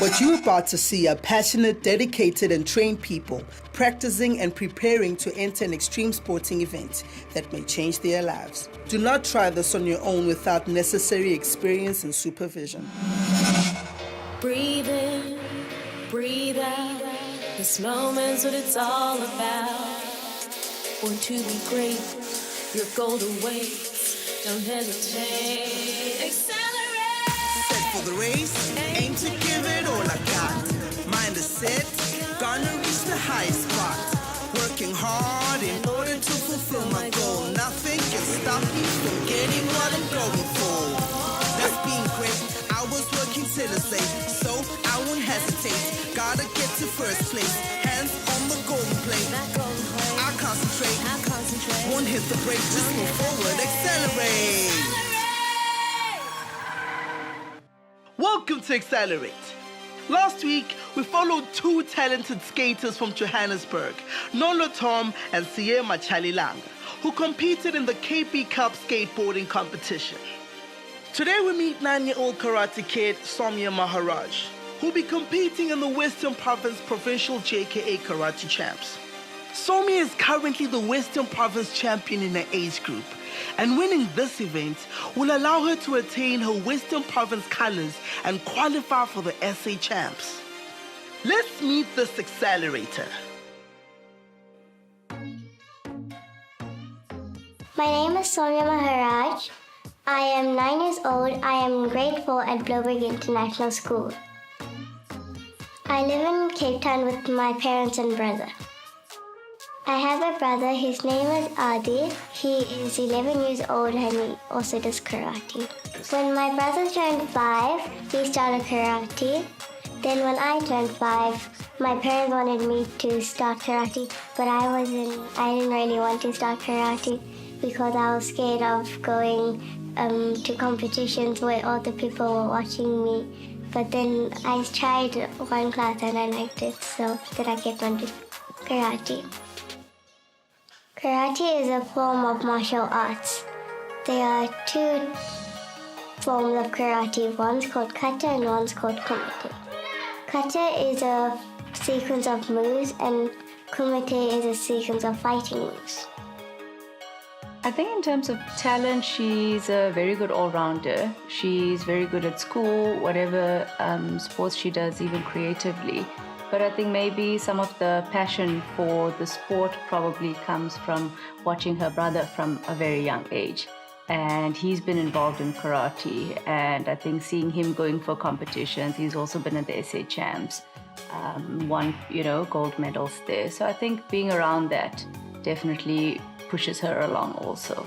What you're about to see are passionate, dedicated, and trained people practicing and preparing to enter an extreme sporting event that may change their lives. Do not try this on your own without necessary experience and supervision. Breathe in, breathe out. This moment's what it's all about. Born to be great, your golden ways. Don't hesitate. Accelerate. Set for the race, aim to give it all I got. Mind is set, gonna reach the highest spot. Working hard in order to fulfill my goal. Nothing can stop me from getting what I'm going for. That's being great. I was working tirelessly, so I won't hesitate. Gotta get to first place, hands on the golden plate. I concentrate, won't hit the brake, just move forward, accelerate. Welcome to Xcellerate. Last week, we followed two talented skaters from Johannesburg, Nolo Tom and Saumya Maharaj, who competed in the KP Cup skateboarding competition. Today we meet 9-year-old karate kid Saumya Maharaj, who'll be competing in the Western Province Provincial JKA Karate Champs. Saumya is currently the Western Province champion in her age group, and winning this event will allow her to attain her Western Province colors and qualify for the SA Champs. Let's meet this accelerator. My name is Saumya Maharaj. I am 9 years old. I am in grade 4 at Bloberg International School. I live in Cape Town with my parents and brother. I have a brother, his name is Adi. He is 11 years old and he also does karate. When my brother turned 5, he started karate. Then when I turned 5, my parents wanted me to start karate, but I didn't really want to start karate because I was scared of going to competitions where all the people were watching me. But then I tried one class and I liked it, so then I kept on doing karate. Karate is a form of martial arts. There are two forms of karate. One's called kata and one's called kumite. Kata is a sequence of moves and kumite is a sequence of fighting moves. I think in terms of talent, she's a very good all-rounder. She's very good at school, whatever sports she does, even creatively. But I think maybe some of the passion for the sport probably comes from watching her brother from a very young age. And he's been involved in karate. And I think seeing him going for competitions, he's also been at the SA Champs, won, gold medals there. So I think being around that definitely pushes her along also.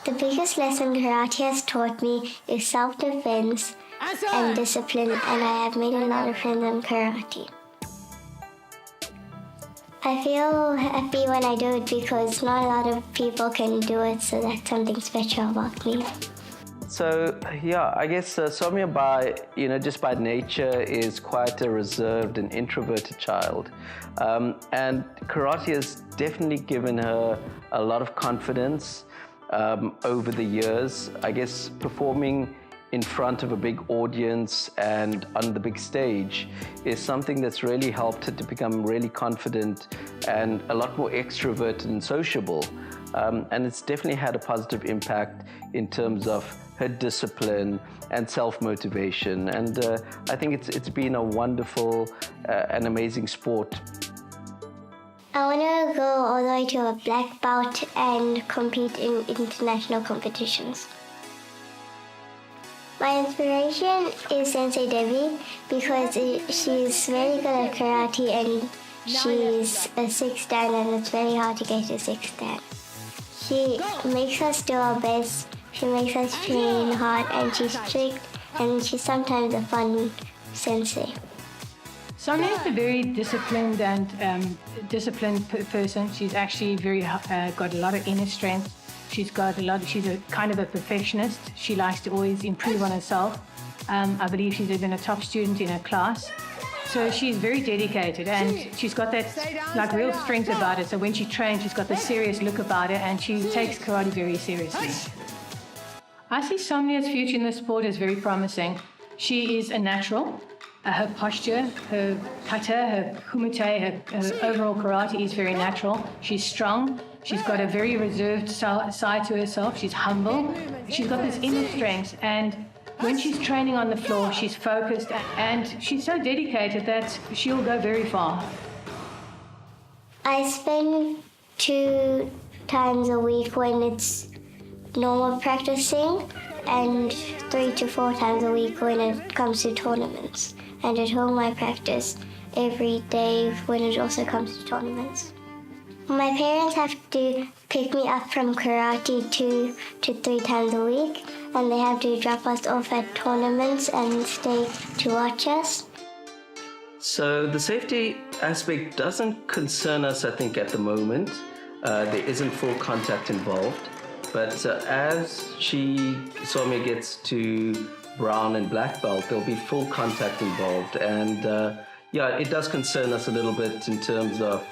The biggest lesson karate has taught me is self-defense and discipline, and I have made a lot of friends in karate. I feel happy when I do it because not a lot of people can do it, so that's something special about me. So yeah, I guess Saumya just by nature is quite a reserved and introverted child. And karate has definitely given her a lot of confidence over the years. I guess performing in front of a big audience and on the big stage is something that's really helped her to become really confident and a lot more extroverted and sociable. And it's definitely had a positive impact in terms of her discipline and self-motivation. And I think it's been a wonderful and amazing sport. I want to go all the way to a black belt and compete in international competitions. My inspiration is Sensei Debbie because she's very good at karate and she's a 6th dan and it's very hard to get to 6th dan. She makes us do our best, she makes us train hard and she's strict and she's sometimes a fun sensei. Saumya is a very disciplined and disciplined person. She's actually got a lot of inner strength. She's a kind of a perfectionist. She likes to always improve on herself. I believe she's even a top student in her class. So she's very dedicated and she's got that real strength about her. So when she trains, she's got this serious look about her and she takes karate very seriously. I see Saumya's future in the sport as very promising. She is a natural. Her posture, her kata, her kumite, her overall karate is very natural. She's strong. She's got a very reserved side to herself. She's humble. She's got this inner strength. And when she's training on the floor, she's focused and she's so dedicated that she'll go very far. I spend 2 times a week when it's normal practicing and 3 to 4 times a week when it comes to tournaments. And at home I practice every day when it also comes to tournaments. My parents have to pick me up from karate 2 to 3 times a week, and they have to drop us off at tournaments and stay to watch us. So the safety aspect doesn't concern us, I think, at the moment. There isn't full contact involved. But as Saumya gets to brown and black belt, there'll be full contact involved. And it does concern us a little bit in terms of,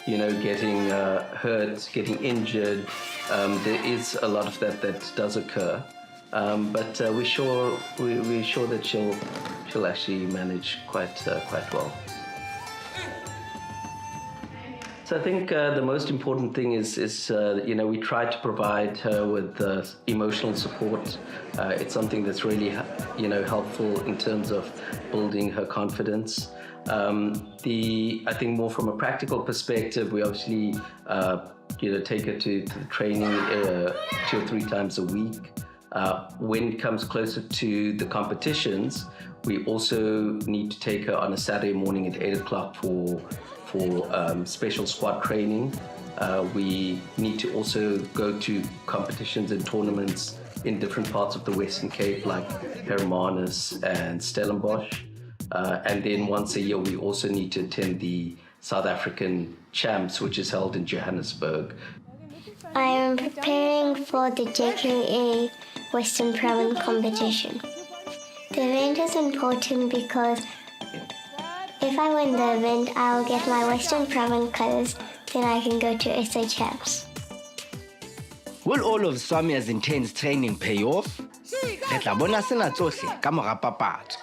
getting hurt, getting injured. There is a lot of that does occur. But we're sure that she'll actually manage quite well. So I think the most important thing is we try to provide her with emotional support. It's something that's really helpful in terms of building her confidence. I think more from a practical perspective, we obviously take her to the training 2 or 3 times a week. When it comes closer to the competitions, we also need to take her on a Saturday morning at 8 o'clock for special squad training. We need to also go to competitions and tournaments in different parts of the Western Cape, like Hermanus and Stellenbosch. And then once a year, we also need to attend the South African Champs, which is held in Johannesburg. I am preparing for the JKA Western Province competition. The event is important because if I win the event, I'll get my Western Province colours, then I can go to SA Champs. Will all of Saumya's intense training pay off? Re tla bona sena tsohle ka mora papatso.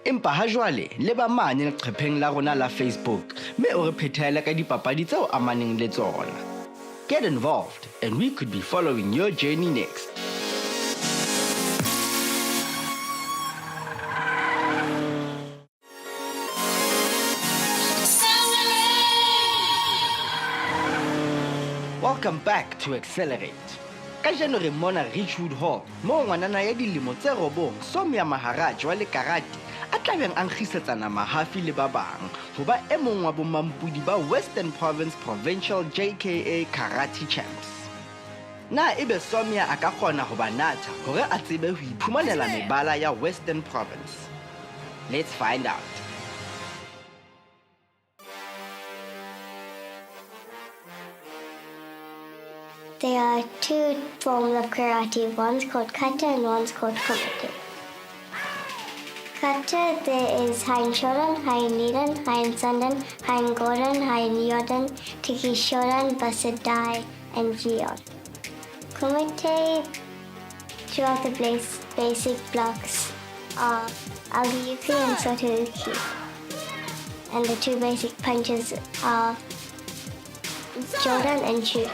Empa ha jwale le ba mane leqhepheng la rona la Facebook, mme o re phethele ka dipapadi tseo amaneng le tsona. Get involved and we could be following your journey next. Welcome back to Xcellerate. Kajeno re mona Richwood Hall, mo ngwanana ya dilemo tse 9, Saumya Maharaj wa le karate a tlabeng a nkgisetsana mahafi le ba bang ho ba e mong wa bomampudi ba Western Province Provincial JKA Karate Champs. Na ebe Saumya a ka kgona ho ba natha hore a tsebe ho iphumanela mebala ya Western Province. Let's find out. There are 2 forms of karate, one's called kata and one's called kumite. Kata, there is Hein Shodan, Hein Nidan, Hein Sandan, Hein Gordon, Hein Yodan, Tiki Shodan, Basadai, and Gion. Kumite, 2 of the basic blocks are Agiyuki and Sotouki. And the 2 basic punches are Jordan and Chu.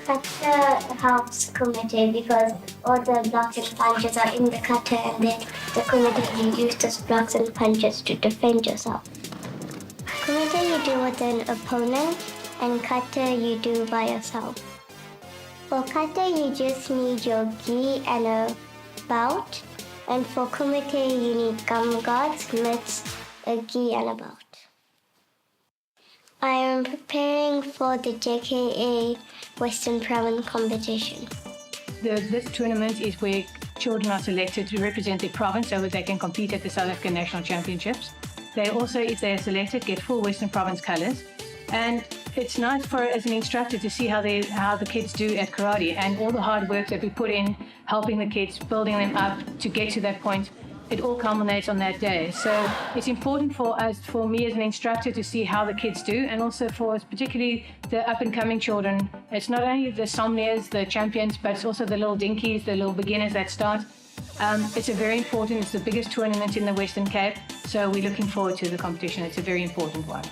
Kata helps kumite because all the blocks and punches are in the kata, and then the kumite you use those blocks and punches to defend yourself. Kumite you do with an opponent, and kata you do by yourself. For kata you just need your gi and a belt, and for kumite you need gum guards, mitts, a gi and a belt. I am preparing for the JKA Western Province competition. This tournament is where children are selected to represent their province so that they can compete at the South African National Championships. They also, if they are selected, get full Western Province colours. And it's nice as an instructor to see how the kids do at karate and all the hard work that we put in helping the kids, building them up to get to that point. It all culminates on that day. So it's important for me as an instructor to see how the kids do, and also for particularly the up-and-coming children. It's not only the Saumyas, the champions, but it's also the little dinkies, the little beginners that start. It's it's the biggest tournament in the Western Cape, so we're looking forward to the competition. It's a very important one.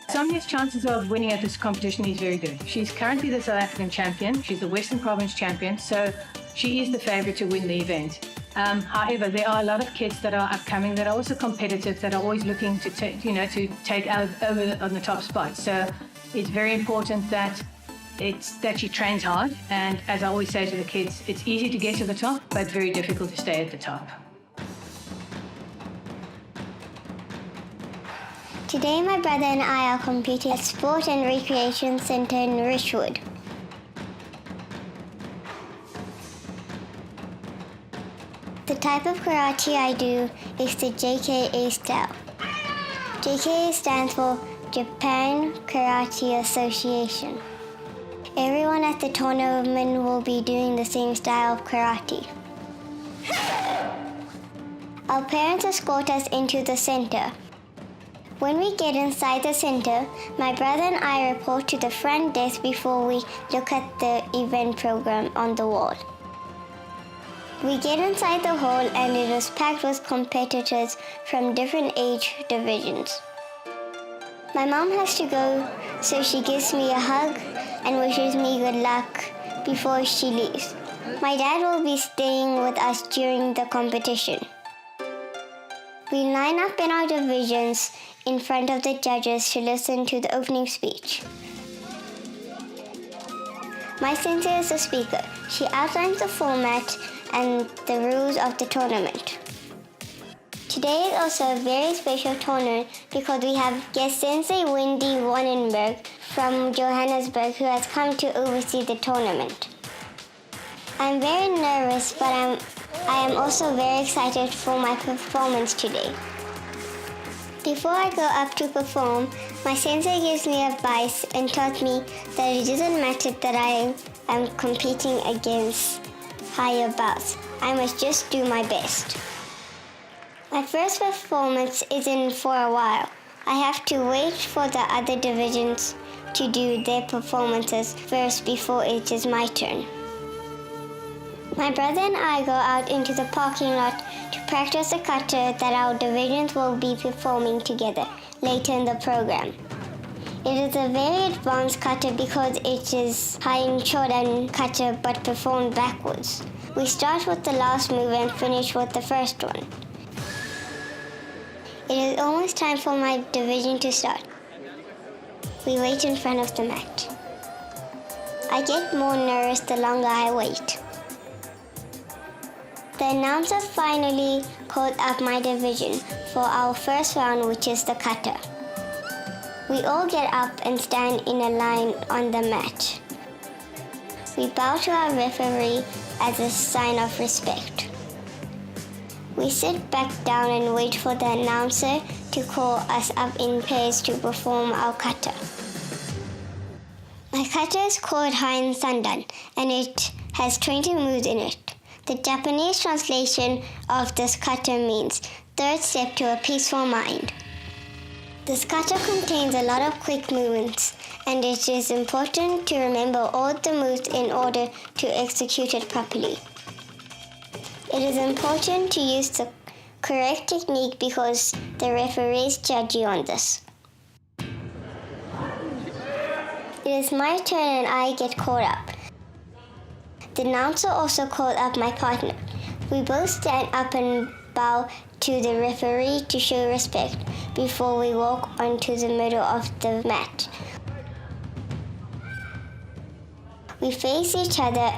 Samya's chances of winning at this competition is very good. She's currently the South African champion. She's the Western Province champion, so she is the favorite to win the event. However, there are a lot of kids that are upcoming that are also competitive, that are always looking to take out over on the top spot. So it's very important that she trains hard. And as I always say to the kids, it's easy to get to the top, but very difficult to stay at the top. Today, my brother and I are competing at Sport and Recreation Centre in Richwood. The type of karate I do is the JKA style. JKA stands for Japan Karate Association. Everyone at the tournament will be doing the same style of karate. Our parents escort us into the center. When we get inside the center, my brother and I report to the front desk before we look at the event program on the wall. We get inside the hall and it is packed with competitors from different age divisions. My mom has to go, so she gives me a hug and wishes me good luck before she leaves. My dad will be staying with us during the competition. We line up in our divisions in front of the judges to listen to the opening speech. My sensei is the speaker. She outlines the format and the rules of the tournament. Today is also a very special tournament because we have guest Sensei Wendy Wannenberg from Johannesburg who has come to oversee the tournament. I'm very nervous, but I am also very excited for my performance today. Before I go up to perform, my sensei gives me advice and taught me that it doesn't matter that I am competing against higher bouts. I must just do my best. My first performance isn't for a while. I have to wait for the other divisions to do their performances first before it is my turn. My brother and I go out into the parking lot to practice the kata that our divisions will be performing together later in the program. It is a very advanced kata because it is high in shodan kata but performed backwards. We start with the last move and finish with the first one. It is almost time for my division to start. We wait in front of the mat. I get more nervous the longer I wait. The announcer finally called up my division for our first round, which is the kata. We all get up and stand in a line on the mat. We bow to our referee as a sign of respect. We sit back down and wait for the announcer to call us up in pairs to perform our kata. My kata is called Hain Sandan and it has 20 moves in it. The Japanese translation of this kata means third step to a peaceful mind. This kata contains a lot of quick movements and it is important to remember all the moves in order to execute it properly. It is important to use the correct technique because the referees judge you on this. It is my turn and I get caught up. The announcer also called up my partner. We both stand up and bow to the referee to show respect before we walk onto the middle of the mat. We face each other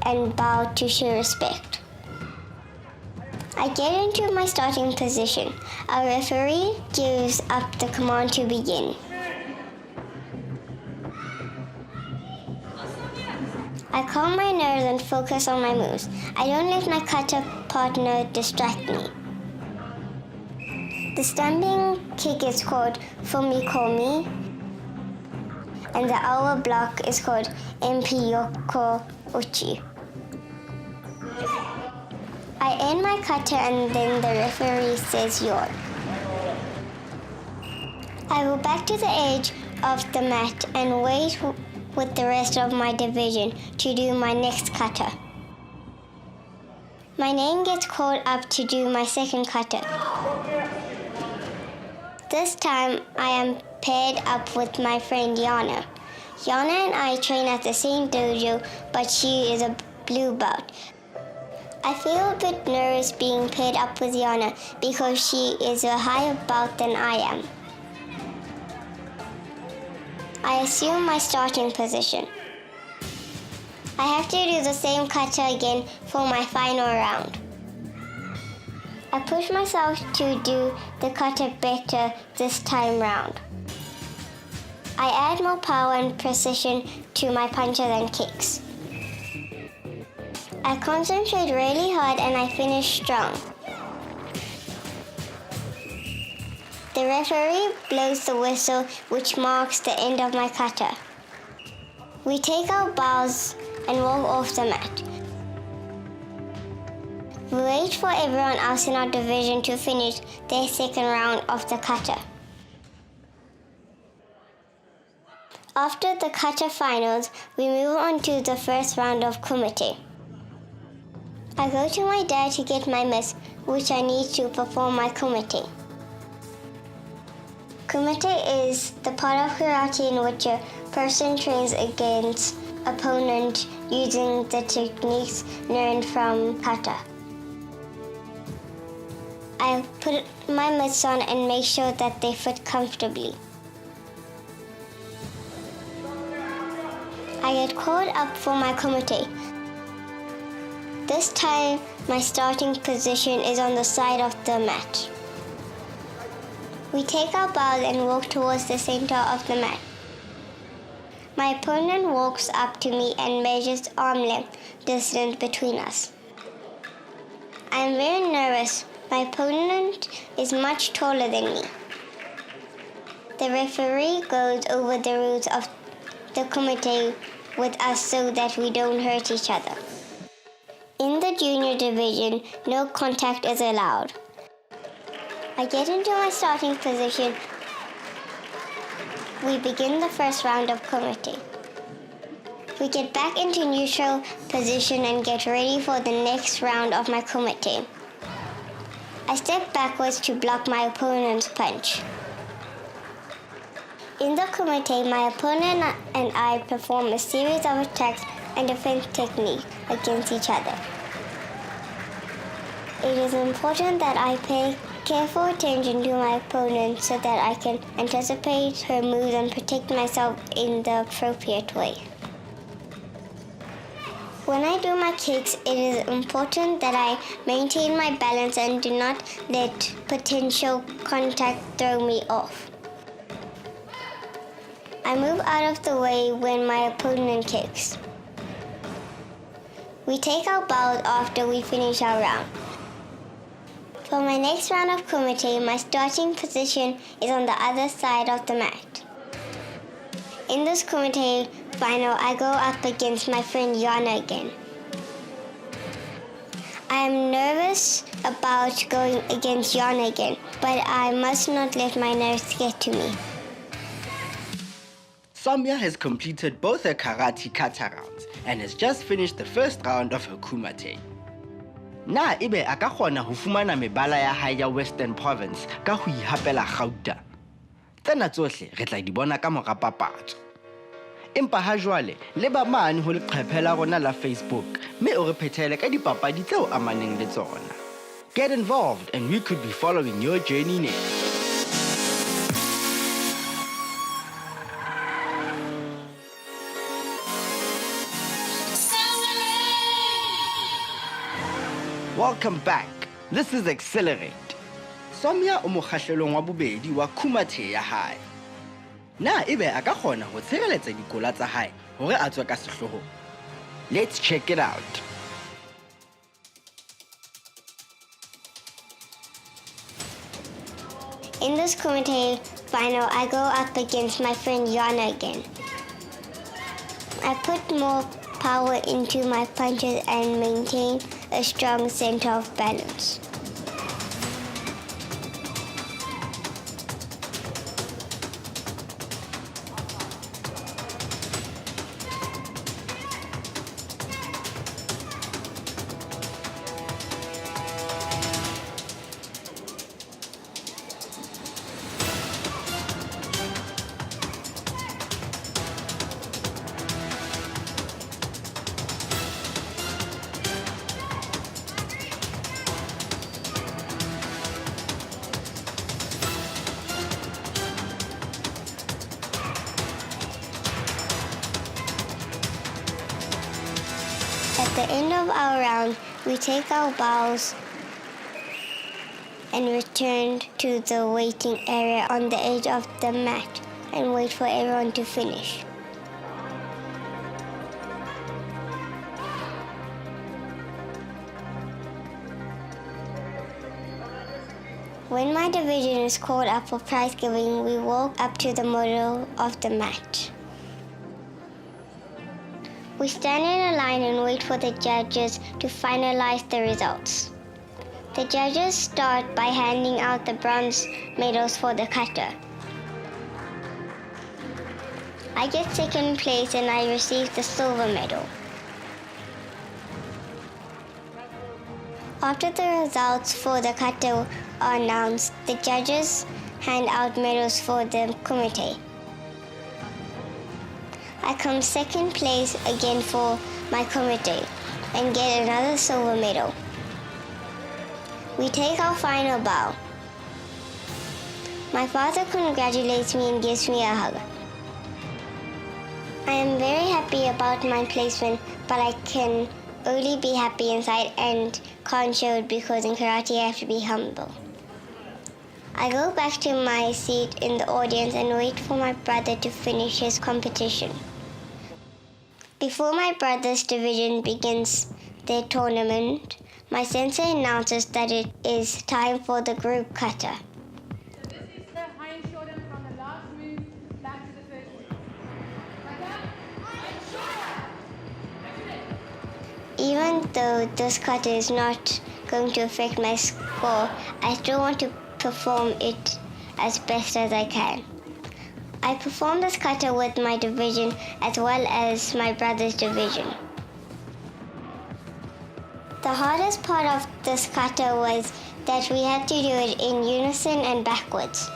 and bow to show respect. I get into my starting position. Our referee gives up the command to begin. I calm my nerves and focus on my moves. I don't let my kata partner distract me. The standing kick is called Fumikomi, and the hour block is called MP Yoko Uchi. I end my kata and then the referee says "Yor." I go back to the edge of the mat and wait with the rest of my division to do my next kata. My name gets called up to do my second kata. This time I am paired up with my friend Yana. Yana and I train at the same dojo, but she is a blue belt. I feel a bit nervous being paired up with Yana because she is a higher belt than I am. I assume my starting position. I have to do the same kata again for my final round. I push myself to do the kata better this time round. I add more power and precision to my punches and kicks. I concentrate really hard and I finish strong. The referee blows the whistle, which marks the end of my kata. We take our bows and walk off the mat. We wait for everyone else in our division to finish their second round of the kata. After the kata finals, we move on to the first round of kumite. I go to my dad to get my mitts, which I need to perform my kumite. Kumite is the part of karate in which a person trains against opponent using the techniques learned from kata. I put my mitts on and make sure that they fit comfortably. I get called up for my kumite. This time, my starting position is on the side of the mat. We take our bows and walk towards the center of the mat. My opponent walks up to me and measures arm length distance between us. I am very nervous. My opponent is much taller than me. The referee goes over the rules of the kumite with us so that we don't hurt each other. In the junior division, no contact is allowed. I get into my starting position. We begin the first round of kumite. We get back into neutral position and get ready for the next round of my kumite. I step backwards to block my opponent's punch. In the kumite, my opponent and I perform a series of attacks and defense technique against each other. It is important that I pay careful attention to my opponent so that I can anticipate her moves and protect myself in the appropriate way. When I do my kicks, it is important that I maintain my balance and do not let potential contact throw me off. I move out of the way when my opponent kicks. We take our bows after we finish our round. For my next round of kumite, my starting position is on the other side of the mat. In this kumite final, I go up against my friend Yana again. I am nervous about going against Yana again, but I must not let my nerves get to me. Saumya has completed both her karate kata rounds and has just finished the first round of her kumite. Na ebe a ka kgona ho fumana mebala ya hae ya Western Province ka ho ihapela Gauta. Tsena tsohle re tla di bona ka mora papatso. Empa ha jwale le ba mane ho leqephe la rona la Facebook mme o re phethele ka dipapadi tseo amaneng le tsona. Get involved and we could be following your journey next. Welcome back. This is Xcellerate. Saumya o mo kgahlelong wa bobedi wa kumite ya hae. Na ebe a ka kgona ho tshireletsa dikola tsa hae hore a tswe ka sehloho. Let's check it out. In this kumite final, I go up against my friend Yana again. I put more power into my punches and maintain a strong center of balance. the end of our round, we take our bows and return to the waiting area on the edge of the mat and wait for everyone to finish. When my division is called up for prize giving, we walk up to the middle of the mat. We stand in a line and wait for the judges to finalize the results. The judges start by handing out the bronze medals for the kata. I get second place and I receive the silver medal. After the results for the kata are announced, the judges hand out medals for the kumite. I come second place again for my kumite and get another silver medal. We take our final bow. My father congratulates me and gives me a hug. I am very happy about my placement, but I can only be happy inside and can't show it because in karate I have to be humble. I go back to my seat in the audience and wait for my brother to finish his competition. Before my brother's division begins their tournament, my sensei announces that it is time for the group kata. So this is the high and shoulder from the last move back to the first move. Kata, high and shoulder. Even though this kata is not going to affect my score, I still want to perform it as best as I can. I perform this kata with my division as well as my brother's division. The hardest part of this kata was that we had to do it in unison and backwards.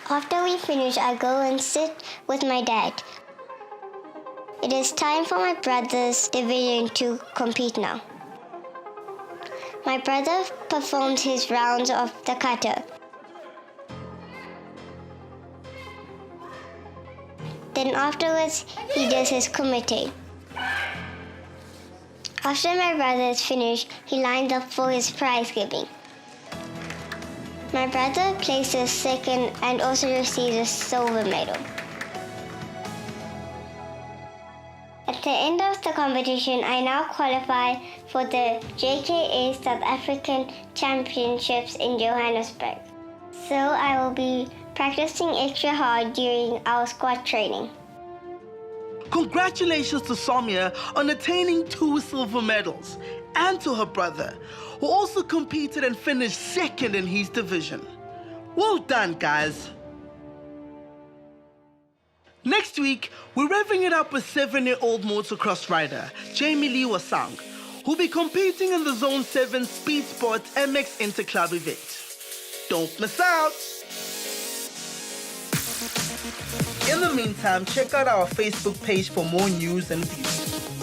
After we finish, I go and sit with my dad. It is time for my brother's division to compete now. My brother performs his rounds of the kata. Then afterwards, he does his kumite. After my brother is finished, he lines up for his prize giving. My brother places second and also receives a silver medal. At the end of the competition, I now qualify for the JKA South African Championships in Johannesburg. So I will be practicing extra hard during our squat training. Congratulations to Samia on attaining 2 silver medals, and to her brother, who also competed and finished second in his division. Well done, guys. Next week, we're revving it up with 7-year-old motocross rider Jamie Lee Wasang, who'll be competing in the Zone 7 Speed Sport MX Interclub event. Don't miss out! In the meantime, check out our Facebook page for more news and views.